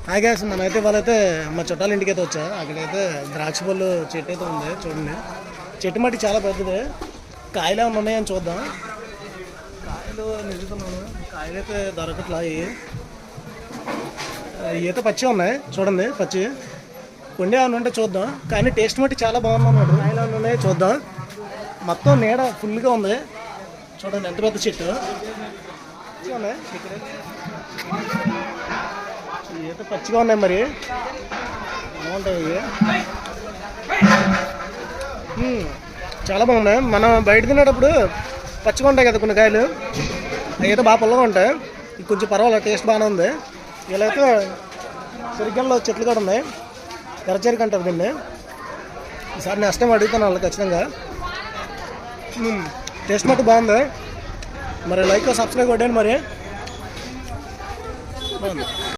Hi gas మనమైతే వాళ్ళైతే మా చుట్టాల ఇంటికి అయితే వచ్చా. అక్కడైతే ద్రాక్ష పళ్ళు చెట్టు అయితే ఉంది చూడండి. చెట్టు మట్టి చాలా పెద్దది. కాయలు ఏమైనా ఉన్నాయని చూద్దాం. కాయలు నిజుతున్నాను, కాయలు అయితే దొరకట్లా. అయితే పచ్చి ఉన్నాయి చూడండి, పచ్చి కొండే ఏమైనా ఉంటే చూద్దాం. కానీ టేస్ట్ మట్టి చాలా బాగుంది అన్నమాట. కాయలు ఏమైనా ఉన్నాయో చూద్దాం. మొత్తం నీడ ఫుల్గా ఉంది చూడండి, ఎంత పెద్ద చెట్టు ఉన్నాయి ఇక్కడ. అయితే పచ్చిగా ఉన్నాయి, మరి బాగుంటాయి ఇవి. చాలా బాగున్నాయి. మనం బయట తినేటప్పుడు పచ్చిగా ఉంటాయి కదా కొన్ని కాయలు, అయితే బాగా పుల్లగా ఉంటాయి. ఇది కొంచెం పర్వాలేదు, టేస్ట్ బాగానే ఉంది. వీళ్ళైతే చెరికల్లో చెట్లు కూడా ఉన్నాయి, ఎర్రచెరికి అంటారు దీన్ని. ఈసారి నెక్స్ట్ టైం అడుగుతాను వాళ్ళు ఖచ్చితంగా. టేస్ట్ మటు బాగుంది. మరి లైక్ సబ్స్క్రైబ్ కొట్టండి. మరి బాగుంది.